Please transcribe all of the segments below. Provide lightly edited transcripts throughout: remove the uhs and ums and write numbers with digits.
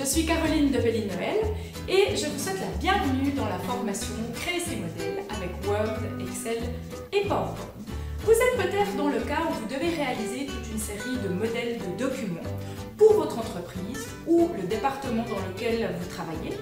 suis Caroline de Belline-Noël et je vous souhaite la bienvenue dans la formation Créer ses modèles avec Word, Excel et PowerPoint. Vous êtes peut-être dans le cas où vous devez réaliser toute une série de modèles de documents pour votre entreprise ou le département dans lequel vous travaillez,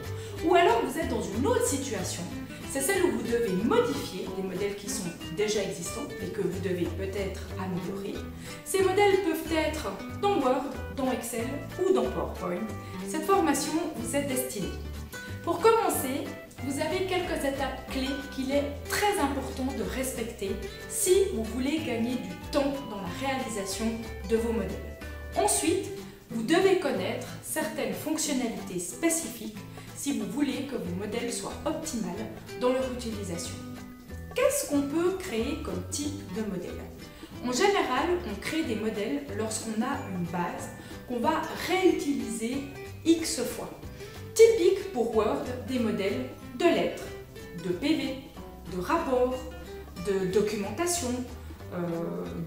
ou alors vous êtes dans une autre situation, c'est celle où vous devez modifier des modèles qui sont déjà existants et que vous devez peut-être améliorer. Ces modèles peuvent être dans Word, dans Excel ou dans PowerPoint. Cette formation vous est destinée. Pour commencer, vous avez quelques étapes clés qu'il est très important de respecter si vous voulez gagner du temps dans la réalisation de vos modèles. Ensuite, vous devez connaître certaines fonctionnalités spécifiques si vous voulez que vos modèles soient optimales dans leur utilisation. Qu'est-ce qu'on peut créer comme type de modèle? En général, on crée des modèles lorsqu'on a une base qu'on va réutiliser X fois. Typique pour Word, des modèles de lettres, de PV, de rapports, de documentation,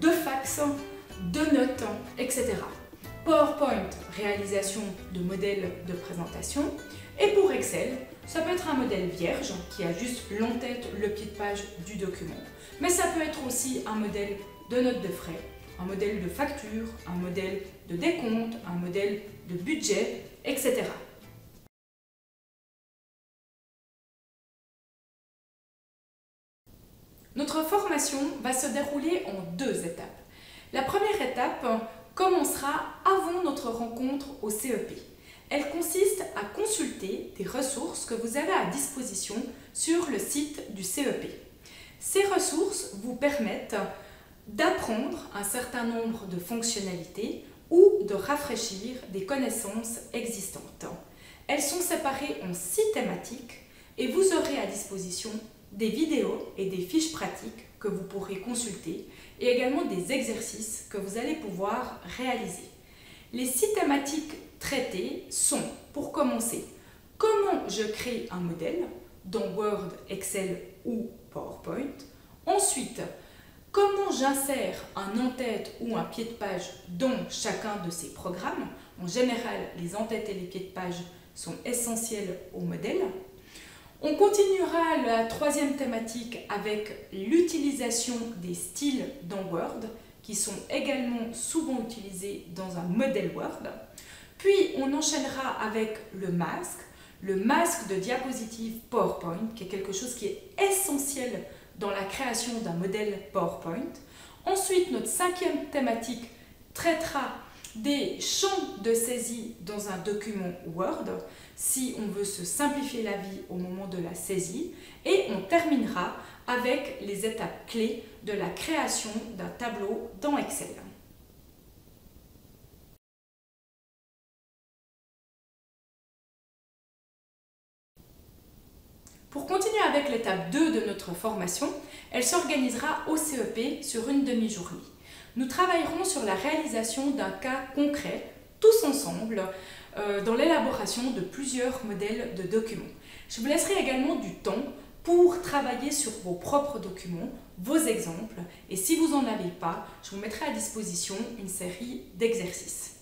de fax, de notes, etc. PowerPoint, réalisation de modèles de présentation. Et pour Excel, ça peut être un modèle vierge qui a juste l'entête, le pied de page du document. Mais ça peut être aussi un modèle de notes de frais, un modèle de facture, un modèle de décompte, un modèle de budget, etc. Notre formation va se dérouler en 2 étapes. La première étape commencera avant notre rencontre au CEP. Elle consiste à consulter des ressources que vous avez à disposition sur le site du CEP. Ces ressources vous permettent d'apprendre un certain nombre de fonctionnalités ou de rafraîchir des connaissances existantes. Elles sont séparées en 6 thématiques et vous aurez à disposition des vidéos et des fiches pratiques que vous pourrez consulter et également des exercices que vous allez pouvoir réaliser. Les 6 thématiques traitées sont, pour commencer, comment je crée un modèle dans Word, Excel ou PowerPoint. Ensuite, comment j'insère un en-tête ou un pied de page dans chacun de ces programmes. En général, les en-têtes et les pieds de page sont essentiels au modèle. On continuera la 3e thématique avec l'utilisation des styles dans Word, qui sont également souvent utilisés dans un modèle Word. Puis on enchaînera avec le masque de diapositive PowerPoint, qui est quelque chose qui est essentiel dans la création d'un modèle PowerPoint. Ensuite, notre 5e thématique traitera des champs de saisie dans un document Word, si on veut se simplifier la vie au moment de la saisie. Et on terminera avec les étapes clés de la création d'un tableau dans Excel. Pour continuer avec l'étape 2 de notre formation, elle s'organisera au CEP sur une demi-journée. Nous travaillerons sur la réalisation d'un cas concret, tous ensemble, dans l'élaboration de plusieurs modèles de documents. Je vous laisserai également du temps pour travailler sur vos propres documents, vos exemples, et si vous n'en avez pas, je vous mettrai à disposition une série d'exercices.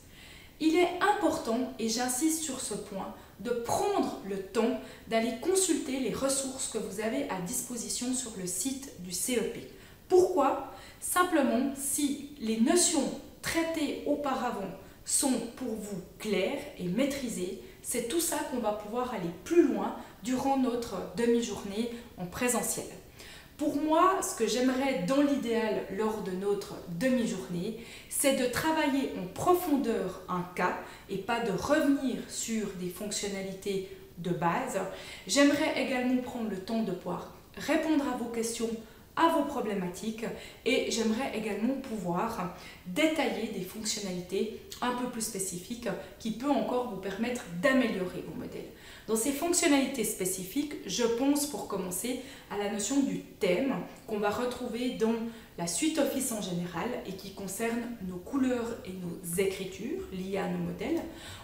Il est important, et j'insiste sur ce point, de prendre le temps d'aller consulter les ressources que vous avez à disposition sur le site du CEP. Pourquoi? Simplement, si les notions traitées auparavant sont pour vous claires et maîtrisées, c'est tout ça qu'on va pouvoir aller plus loin durant notre demi-journée en présentiel. Pour moi, ce que j'aimerais dans l'idéal lors de notre demi-journée, c'est de travailler en profondeur un cas et pas de revenir sur des fonctionnalités de base. J'aimerais également prendre le temps de pouvoir répondre à vos questions, à vos problématiques, et j'aimerais également pouvoir détailler des fonctionnalités un peu plus spécifiques qui peuvent encore vous permettre d'améliorer vos modèles. Dans ces fonctionnalités spécifiques, je pense pour commencer à la notion du thème qu'on va retrouver dans la suite Office en général et qui concerne nos couleurs et nos écritures liées à nos modèles.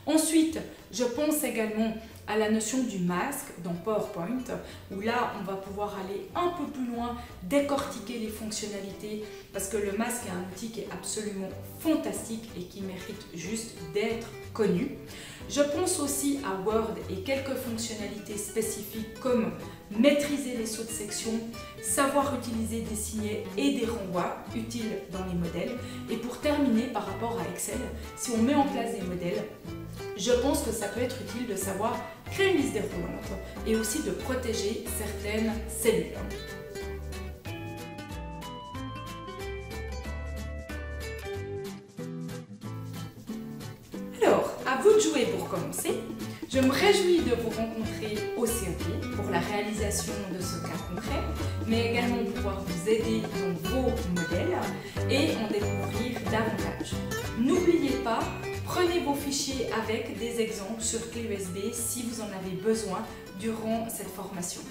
Ensuite, je pense également à la notion du masque dans PowerPoint, où là, on va pouvoir aller un peu plus loin des décortiquer les fonctionnalités parce que le masque est un outil qui est absolument fantastique et qui mérite juste d'être connu. Je pense aussi à Word et quelques fonctionnalités spécifiques comme maîtriser les sauts de section, savoir utiliser des signets et des renvois utiles dans les modèles. Et pour terminer, par rapport à Excel, si on met en place des modèles, je pense que ça peut être utile de savoir créer une liste déroulante et aussi de protéger certaines cellules. Alors, à vous de jouer pour commencer. Je me réjouis de vous rencontrer au CEP pour la réalisation de ce cas concret, mais également pouvoir vous aider dans vos modèles et en découvrir davantage. N'oubliez pas, prenez vos fichiers avec des exemples sur clé USB si vous en avez besoin durant cette formation.